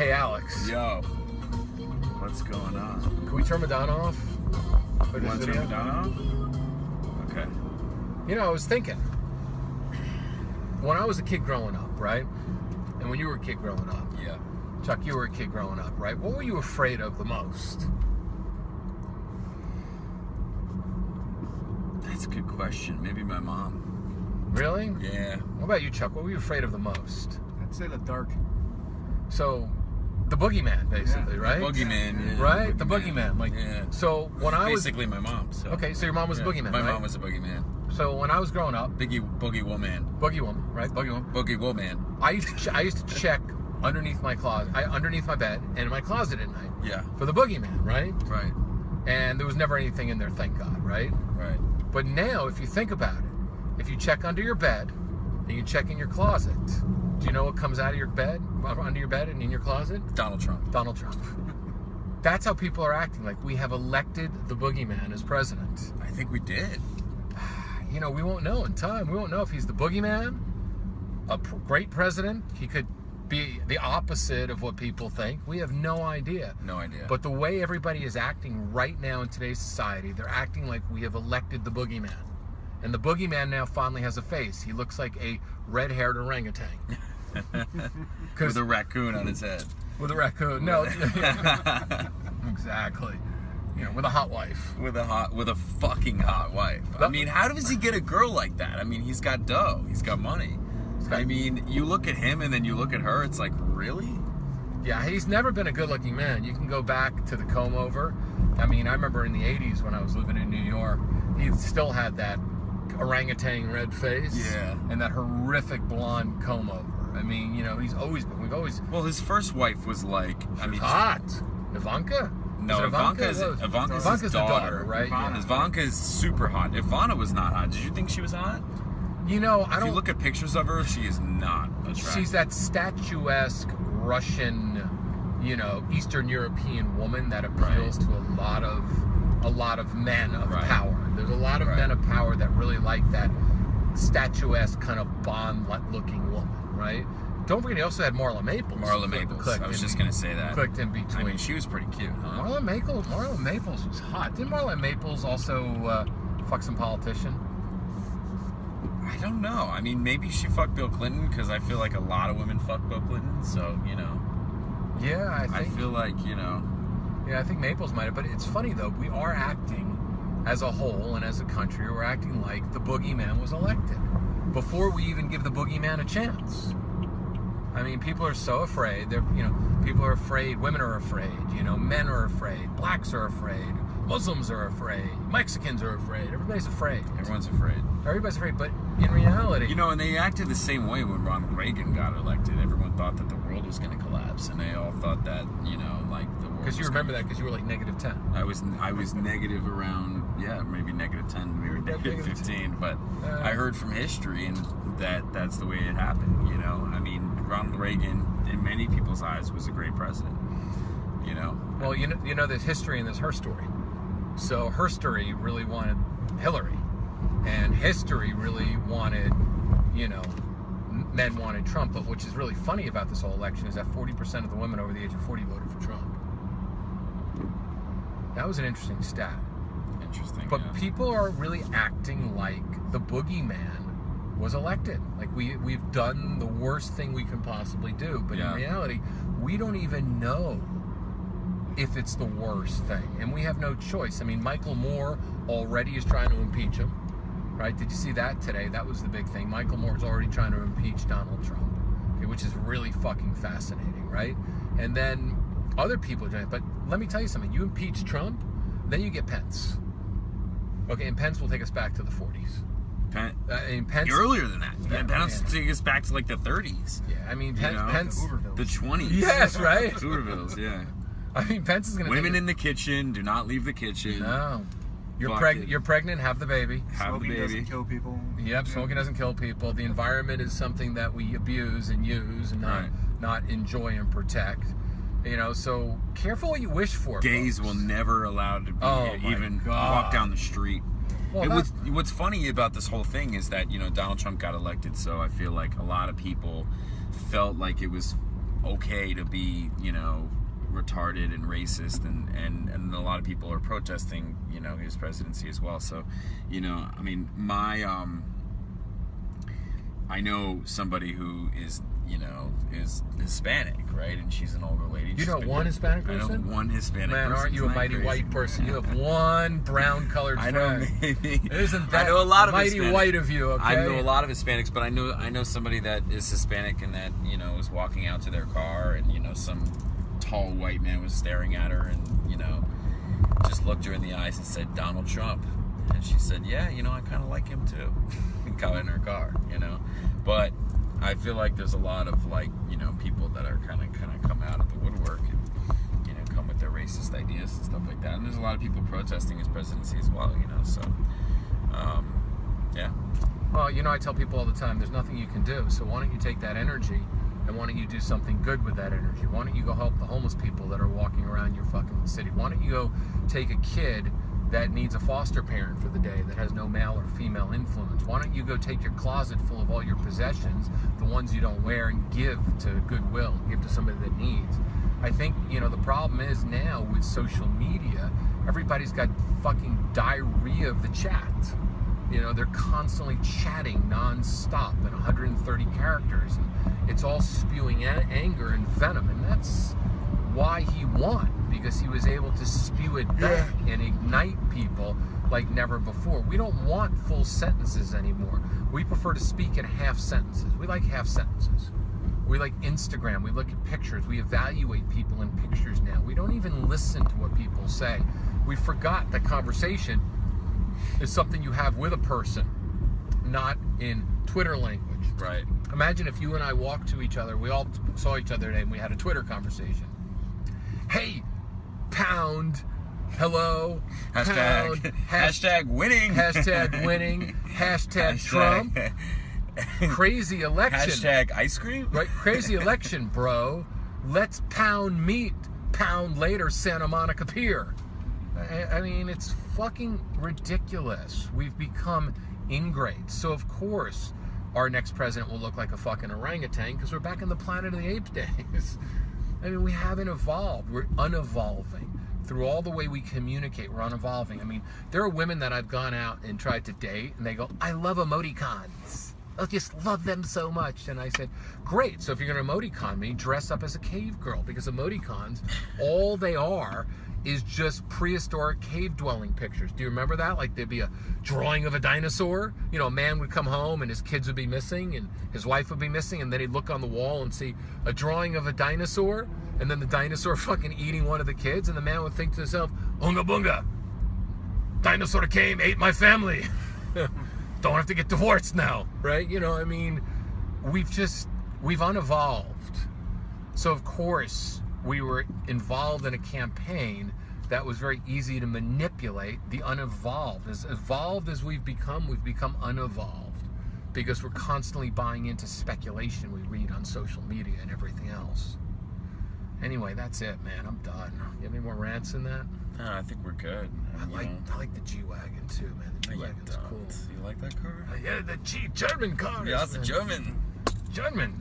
Hey, Alex. Yo. What's going on? Can we turn Madonna off? You want to turn Madonna off? Okay. You know, I was thinking, when I was a kid growing up, right? And when you were a kid growing up. Yeah. Chuck, you were a kid growing up, right? What were you afraid of the most? That's a good question. Maybe my mom. Really? Yeah. What about you, Chuck? What were you afraid of the most? I'd say the dark. So, the boogeyman, basically, right? The boogeyman, yeah. Right? The boogeyman. Like, yeah. So, when I was... Basically my mom, so... Okay, so your mom was a boogeyman, My right? mom was a boogeyman. So, when I was growing up... Boogie woman. Boogie woman, right? Boogie woman. Boogie woman. I used to check underneath my closet, underneath my bed, and in my closet at night. Yeah. For the boogeyman, right? Right. And there was never anything in there, thank God, right? Right. But now, if you think about it, if you check under your bed, and you check in your closet, do you know what comes out of your bed, under your bed and in your closet? Donald Trump. Donald Trump. That's how people are acting. Like, we have elected the boogeyman as president. I think we did. You know, we won't know in time. We won't know if he's the boogeyman, a great president. He could be the opposite of what people think. We have no idea. No idea. But the way everybody is acting right now in today's society, they're acting like we have elected the boogeyman. And the boogeyman now finally has a face. He looks like a red-haired orangutan. With a raccoon on his head. With a raccoon. No. Exactly. You know, with a hot wife. With a fucking hot wife. I mean, how does he get a girl like that? I mean, he's got dough. He's got money. I mean, you look at him and then you look at her, it's like, really? Yeah, he's never been a good-looking man. You can go back to the comb-over. I mean, I remember in the 80s when I was living in New York, he still had that orangutan red face. Yeah. And that horrific blonde comb-over. I mean, you know, we've always... Well, his first wife was like... hot. Ivanka? No, Ivanka's his daughter, right? Ivanka's super hot. Ivana was not hot. Did you think she was hot? You know, If you look at pictures of her, she is not attractive. She's that statuesque Russian, you know, Eastern European woman that appeals to a lot of men of power. There's a lot of men of power that really like that statuesque kind of Bond-looking woman, right? Don't forget, he also had Marla Maples. Marla Maples. I was just going to say that. Clicked in between. I mean, she was pretty cute, huh? Marla Maples was hot. Didn't Marla Maples also fuck some politician? I don't know. I mean, maybe she fucked Bill Clinton, because I feel like a lot of women fuck Bill Clinton, so, you know. Yeah, I feel like, you know. Yeah, I think Maples might have, but it's funny, though. We are acting, as a whole and as a country, we're acting like the boogeyman was elected before we even give the boogeyman a chance. I mean, people are so afraid. People are afraid. Women are afraid. You know, men are afraid. Blacks are afraid. Muslims are afraid. Mexicans are afraid. Everybody's afraid. Everyone's afraid. Everybody's afraid, but in reality... You know, and they acted the same way when Ronald Reagan got elected. Everyone thought that the world was going to collapse, and they all thought that, you know, like the world... Because you remember that, because you were like -10. I was negative around, maybe -10, maybe negative 15, but I heard from history and that's the way it happened, you know? I mean, Ronald Reagan, in many people's eyes, was a great president, you know? Well, you know, there's history and there's her story. So her story really wanted Hillary, and history really wanted, you know, men wanted Trump. But which is really funny about this whole election is that 40% of the women over the age of 40 voted for Trump. That was an interesting stat. Interesting. But people are really acting like the boogeyman was elected. Like we've done the worst thing we can possibly do. But in reality, we don't even know if it's the worst thing, and we have no choice. I mean, Michael Moore already is trying to impeach him, right? Did you see that today? That was the big thing. Michael Moore is already trying to impeach Donald Trump, okay, which is really fucking fascinating, right? And then other people are doing it. But let me tell you something. You impeach Trump, then you get Pence. Okay, and Pence will take us back to the 40s. Pence earlier than that. Yeah, Pence take us back to like the 30s. Yeah, I mean, Pence the 20s. Yes, right? Hoovervilles, yeah. I mean, Pence is going to... Women in the kitchen, do not leave the kitchen. No. You're pregnant, have the baby. Smoking doesn't kill people. Yep, smoking doesn't kill people. The environment is something that we abuse and use and not enjoy and protect. You know, so careful what you wish for. Gays folks. will never allowed to be walk down the street. Well, what's funny about this whole thing is that, you know, Donald Trump got elected, so I feel like a lot of people felt like it was okay to be, you know, retarded and racist, and a lot of people are protesting, you know, his presidency as well. So, you know, I mean, I know somebody who is, you know, is Hispanic, right? And she's an older lady. You know one Hispanic person? I know one Hispanic person. Man, aren't you a mighty white person? You have one brown-colored friend. I know, maybe. Isn't that I know a lot of mighty Hispanics. White of you, okay? I know a lot of Hispanics, but I know somebody that is Hispanic and that, you know, was walking out to their car, and, you know, some tall white man was staring at her and, you know, just looked her in the eyes and said, "Donald Trump." And she said, "Yeah, you know, I kind of like him too." And got in her car, you know. But I feel like there's a lot of, like, you know, people that are kind of come out of the woodwork and, you know, come with their racist ideas and stuff like that. And there's a lot of people protesting his presidency as well, you know. So, yeah. Well, you know, I tell people all the time, there's nothing you can do. So why don't you take that energy and why don't you do something good with that energy? Why don't you go help the homeless people that are walking around your fucking city? Why don't you go take a kid that needs a foster parent for the day that has no male or female influence? Why don't you go take your closet full of all your possessions, the ones you don't wear, and give to Goodwill, give to somebody that needs? I think, you know, the problem is now with social media, everybody's got fucking diarrhea of the chat. You know, they're constantly chatting nonstop in 130 characters, and it's all spewing anger and venom, and that's why he won, because he was able to spew it back and ignite people like never before. We don't want full sentences anymore. We prefer to speak in half sentences. We like half sentences. We like Instagram. We look at pictures. We evaluate people in pictures now. We don't even listen to what people say. We forgot that conversation is something you have with a person, not in Twitter language. Right. Imagine if you and I walked to each other, we all saw each other today, and we had a Twitter conversation. Hey, pound, hello, Hashtag, pound, hashtag winning. Hashtag winning, hashtag Trump, crazy election. Hashtag ice cream. Right, crazy election, bro. Let's pound meet, pound later, Santa Monica Pier. I mean, it's fucking ridiculous. We've become ingrates. So, of course, our next president will look like a fucking orangutan because we're back in the Planet of the Apes days. I mean, we haven't evolved. We're unevolving. Through all the way we communicate, we're unevolving. I mean, there are women that I've gone out and tried to date, and they go, "I love emoticons. I just love them so much." And I said, great. So if you're going to emoticon me, dress up as a cave girl, because emoticons, all they are is just prehistoric cave dwelling pictures. Do you remember that? Like, there'd be a drawing of a dinosaur. You know, a man would come home and his kids would be missing and his wife would be missing, and then he'd look on the wall and see a drawing of a dinosaur, and then the dinosaur fucking eating one of the kids, and the man would think to himself, "Unga bunga, dinosaur came, ate my family. Don't have to get divorced now," right? You know, I mean, we've unevolved. So of course we were involved in a campaign that was very easy to manipulate the unevolved. As evolved as we've become unevolved, because we're constantly buying into speculation we read on social media and everything else. Anyway, that's it, man. I'm done. You have any more rants in that? No, I think we're good. I like the G-Wagon too, man. The G-Wagon's cool. You like that car? Yeah, the German car. Yeah, it's a German. German.